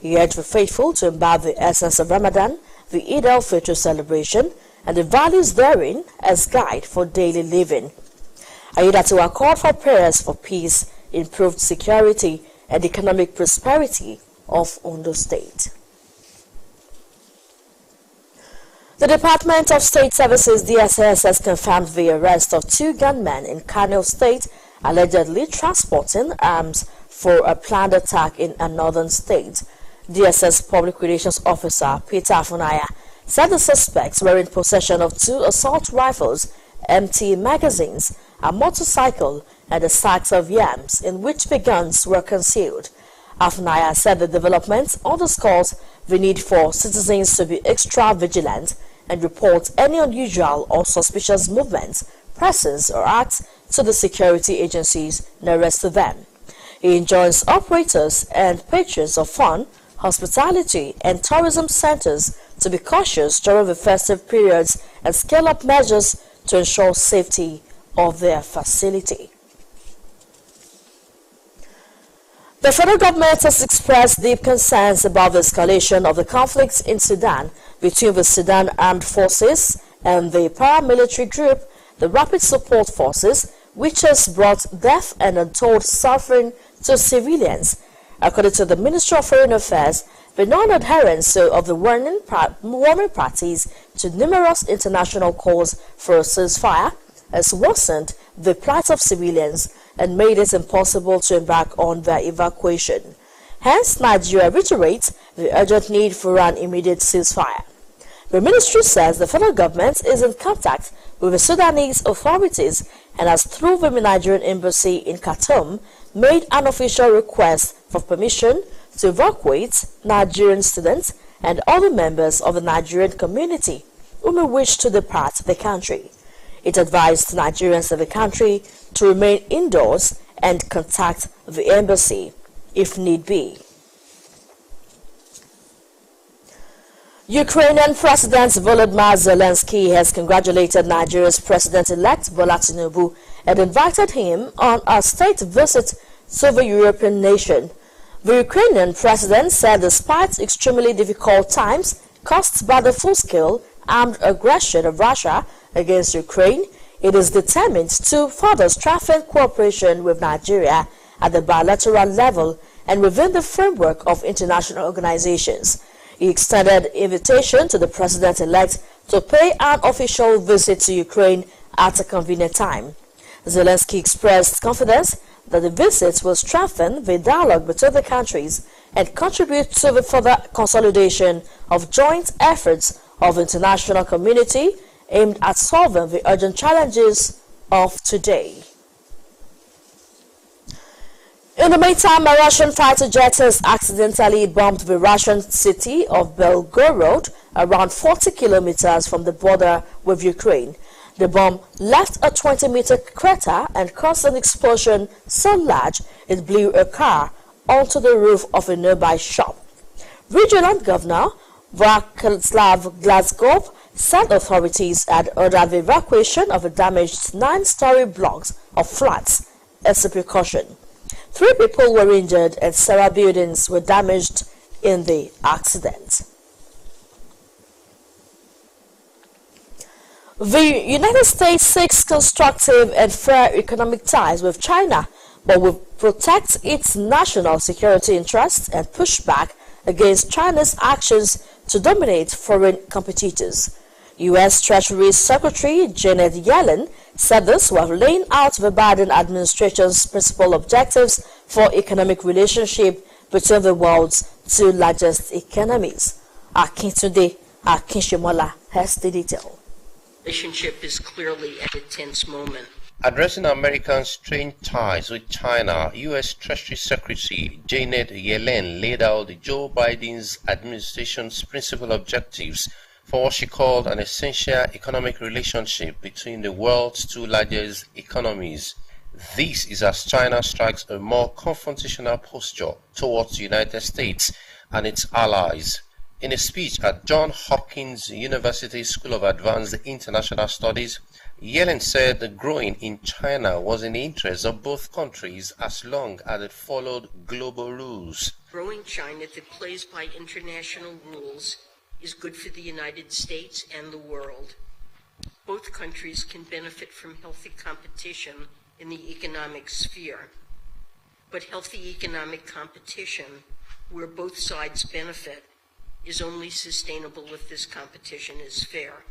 He urged the faithful to imbibe the essence of Ramadan, the Eid al-Fitr celebration, and the values therein as guide for daily living. Ayuda called for prayers for peace, improved security, and economic prosperity of Ondo State. The Department of State Services (DSS) has confirmed the arrest of 2 gunmen in Kano State allegedly transporting arms for a planned attack in a northern state. DSS Public Relations Officer Peter Afunaya said the suspects were in possession of 2 assault rifles, empty magazines, a motorcycle, and a sack of yams in which the guns were concealed. Afunaya said the development underscores the need for citizens to be extra vigilant and report any unusual or suspicious movements, presence, or acts to the security agencies nearest to them. He enjoins operators and patrons of fun, hospitality, and tourism centers to be cautious during the festive periods and scale up measures to ensure safety of their facility. The federal government has expressed deep concerns about the escalation of the conflict in Sudan between the Sudan Armed Forces and the paramilitary group, the Rapid Support Forces, which has brought death and untold suffering to civilians. According to the Ministry of Foreign Affairs, the non-adherence of the warring parties to numerous international calls for a ceasefire has worsened the plight of civilians and made it impossible to embark on their evacuation. Hence, Nigeria reiterates the urgent need for an immediate ceasefire. The ministry says the federal government is in contact with the Sudanese authorities and has, through the Nigerian embassy in Khartoum, made an official request for permission to evacuate Nigerian students and other members of the Nigerian community who may wish to depart the country. It advised Nigerians in the country to remain indoors and contact the embassy if need be. Ukrainian President Volodymyr Zelensky has congratulated Nigeria's President-elect Bola Tinubu and invited him on a state visit to the European nation. The Ukrainian president said despite extremely difficult times caused by the full-scale armed aggression of Russia against Ukraine, it is determined to further strengthen cooperation with Nigeria at the bilateral level and within the framework of international organizations. He extended invitation to the president-elect to pay an official visit to Ukraine at a convenient time. Zelensky expressed confidence that the visit will strengthen the dialogue between the countries and contribute to the further consolidation of joint efforts of the international community aimed at solving the urgent challenges of today. In the meantime, a Russian fighter jet has accidentally bombed the Russian city of Belgorod, around 40 kilometers from the border with Ukraine. The bomb left a 20-meter crater and caused an explosion so large it blew a car onto the roof of a nearby shop. Regional Governor Vyacheslav Glazkov said authorities had ordered the evacuation of the damaged 9-story blocks of flats as a precaution. 3 people were injured and several buildings were damaged in the accident. The United States seeks constructive and fair economic ties with China, but will protect its national security interests and push back against China's actions to dominate foreign competitors. U.S. Treasury Secretary Janet Yellen said this while laying out the Biden administration's principal objectives for economic relationship between the world's 2 largest economies. Akintunde Akinshemola has the detail. Relationship is clearly at a tense moment. Addressing Americans' strained ties with China, U.S. Treasury Secretary Janet Yellen laid out Joe Biden's administration's principal objectives for what she called an essential economic relationship between the world's 2 largest economies. This is as China strikes a more confrontational posture towards the United States and its allies. In a speech at Johns Hopkins University School of Advanced International Studies, Yellen said the growing in China was in the interest of both countries as long as it followed global rules. Growing China that plays by international rules is good for the United States and the world. Both countries can benefit from healthy competition in the economic sphere. But healthy economic competition, where both sides benefit, is only sustainable if this competition is fair.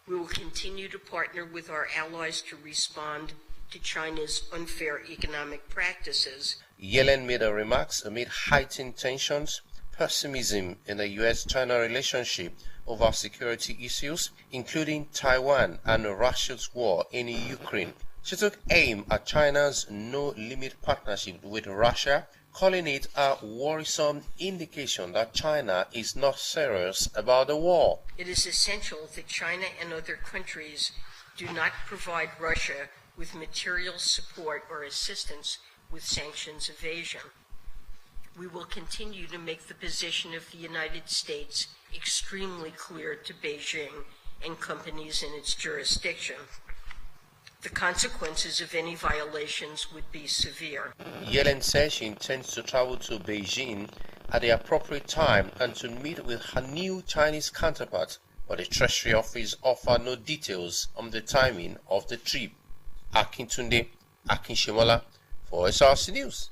We will continue to partner with our allies to respond to China's unfair economic practices. Yellen made her remarks amid heightened tensions, pessimism in the U.S.-China relationship over security issues, including Taiwan and Russia's war in Ukraine. She took aim at China's no-limit partnership with Russia, calling it a worrisome indication that China is not serious about the war. It is essential that China and other countries do not provide Russia with material support or assistance with sanctions evasion. We will continue to make the position of the United States extremely clear to Beijing and companies in its jurisdiction. The consequences of any violations would be severe. Yellen says she intends to travel to Beijing at the appropriate time and to meet with her new Chinese counterpart, but the Treasury Office offered no details on the timing of the trip. Akintunde Akinshemola for Osrc News.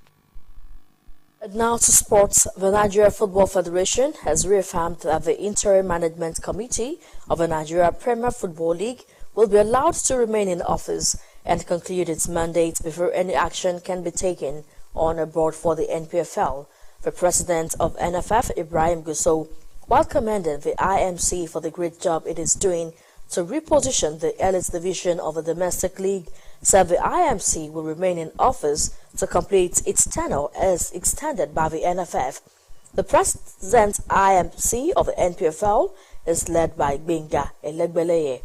And now to sports. The Nigeria Football Federation has reaffirmed that the Interim Management Committee of the Nigeria Premier Football League will be allowed to remain in office and conclude its mandate before any action can be taken on a board for the NPFL. The president of NFF, Ibrahim Gusau, while commending the IMC for the great job it is doing to reposition the elite division of the domestic league, said the IMC will remain in office to complete its tenure as extended by the NFF. The present IMC of the NPFL is led by Benga Elegbeleye.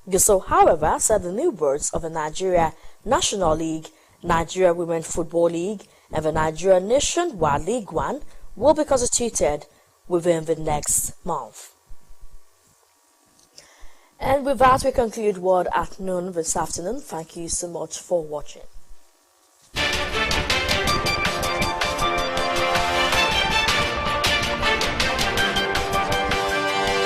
Gusau, however, said the new boards of the Nigeria National League, Nigeria Women Football League, and the Nigeria Nationwide League One will be constituted within the next month. And with that, we conclude World at Noon this afternoon. Thank you so much for watching.